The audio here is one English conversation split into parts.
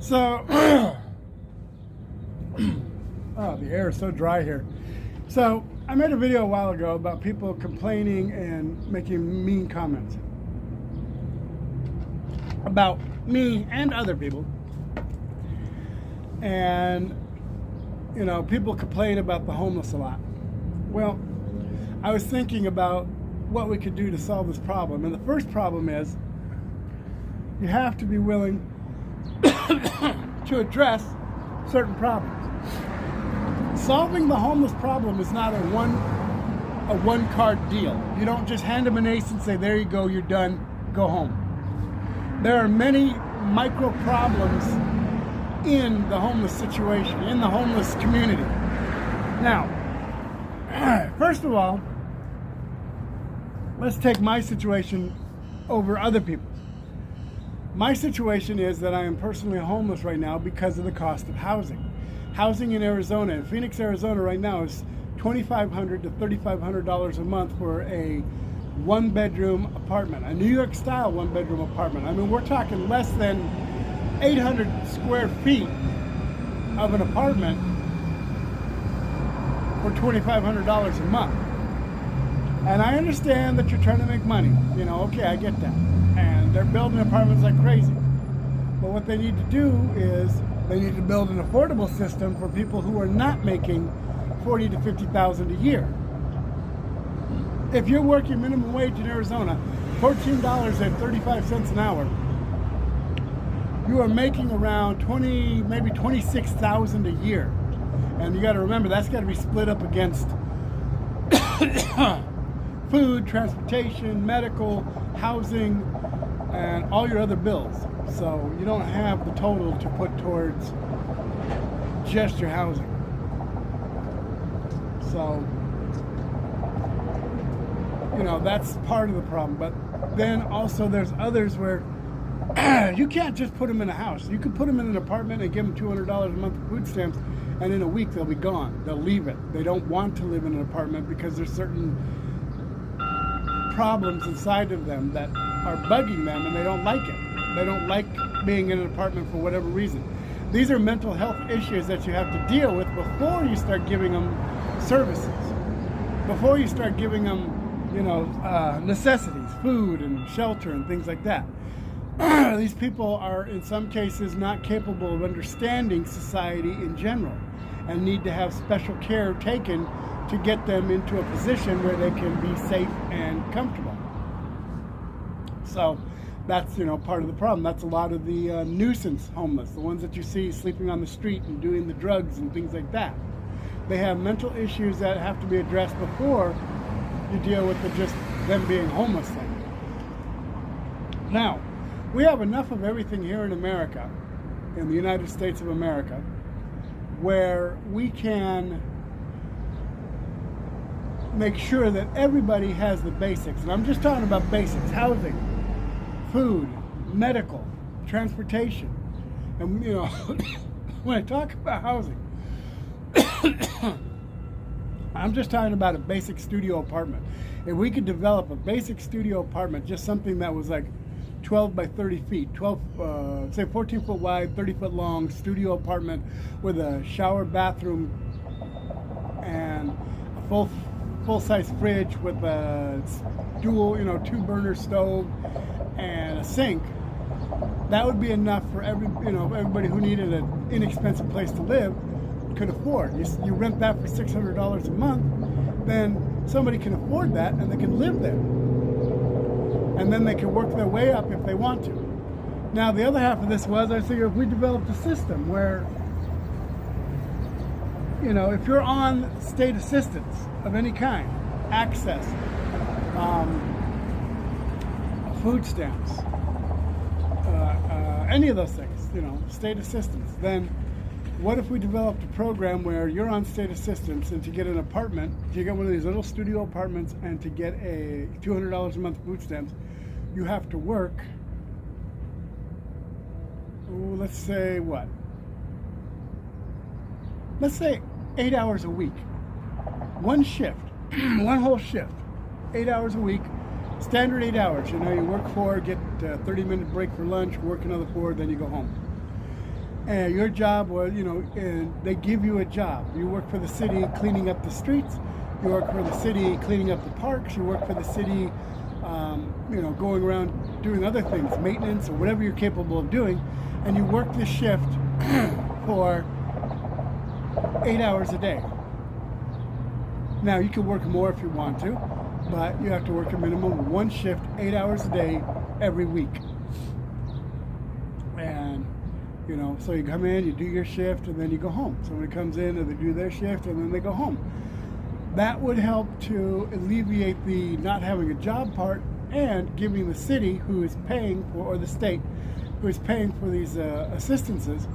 So, oh, the air is so dry here. So, I made a video a while ago about people complaining and making mean comments about me and other people. And, you know, people complain about the homeless a lot. Well, I was thinking about what we could do to solve this problem. And the first problem is you have to be willing to address certain problems. Solving the homeless problem is not a one card deal. You don't just hand them an ace and say, there you go, you're done, go home. There are many micro problems in the homeless situation, in the homeless community. Now, first of all, let's take my situation over other people's. My situation is that I am personally homeless right now because of the cost of housing. Housing in Arizona, in Phoenix, Arizona right now is $2,500 to $3,500 a month for a one-bedroom apartment, a New York style one-bedroom apartment. I mean, we're talking less than 800 square feet of an apartment for $2,500 a month. And I understand that you're trying to make money. You know, okay, I get that. And they're building apartments like crazy. But what they need to do is they need to build an affordable system for people who are not making $40,000 to $50,000 a year. If you're working minimum wage in Arizona, $14.35 an hour, you are making around maybe $26,000 a year. And you got to remember, that's got to be split up against food, transportation, medical, housing, and all your other bills. So you don't have the total to put towards just your housing. So, you know, that's part of the problem. But then also there's others where you can't just put them in a house. You could put them in an apartment and give them $200 a month of food stamps, and in a week they'll be gone. They'll leave it. They don't want to live in an apartment because there's certain problems inside of them that are bugging them, and they don't like it. They don't like being in an apartment for whatever reason. These are mental health issues that you have to deal with before you start giving them services, before you start giving them, you know, necessities, food and shelter and things like that. These people are in some cases not capable of understanding society in general and need to have special care taken to get them into a position where they can be safe and comfortable. So that's, you know, part of the problem. That's a lot of the nuisance homeless, the ones that you see sleeping on the street and doing the drugs and things like that. They have mental issues that have to be addressed before you deal with just them being homeless thing. Now, we have enough of everything here in America, in the United States of America, where we can make sure that everybody has the basics. And I'm just talking about basics: housing, food, medical, transportation. And, you know, when I talk about housing, I'm just talking about a basic studio apartment. If we could develop a basic studio apartment, just something that was like 12 by 30 feet, say 14 foot wide, 30 foot long studio apartment with a shower, bathroom, and a full-size fridge with a dual, you know, 2-burner stove and a sink. That would be enough for everybody who needed an inexpensive place to live could afford. You rent that for $600 a month, then somebody can afford that and they can live there. And then they can work their way up if they want to. Now, the other half of this was, I figure if we developed a system where, you know, if you're on state assistance of any kind, access, food stamps, any of those things, you know, state assistance, then what if we developed a program where you're on state assistance, and to get an apartment, to get one of these little studio apartments and to get a $200 a month food stamps, you have to work, let's say what? Let's say 8 hours a week. One shift, one whole shift, 8 hours a week, standard 8 hours. You know, you work 4, get a 30-minute break for lunch, work another 4, then you go home. and your job was, and they give you a job. You work for the city cleaning up the streets. You work for the city cleaning up the parks. You work for the city, going around doing other things, maintenance or whatever you're capable of doing. And you work this shift for 8 hours a day. Now, you can work more if you want to, but you have to work a minimum of one shift, 8 hours a day, every week. And, so you come in, you do your shift, and then you go home. Somebody comes in and they do their shift, and then they go home. That would help to alleviate the not having a job part and giving the city who is paying for, or the state who is paying for these assistances,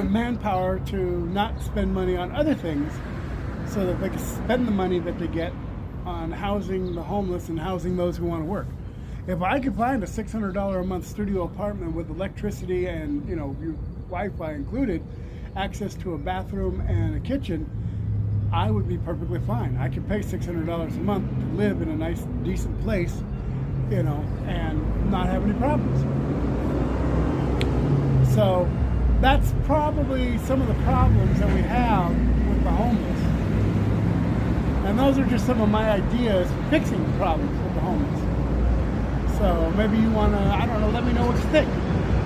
manpower to not spend money on other things so that they can spend the money that they get on housing the homeless and housing those who want to work. If I could find a $600 a month studio apartment with electricity and Wi-Fi included, access to a bathroom and a kitchen, I would be perfectly fine. I could pay $600 a month to live in a nice, decent place, and not have any problems. So that's probably some of the problems that we have with the homeless. And those are just some of my ideas for fixing the problems with the homeless. So maybe you want to, let me know what you think.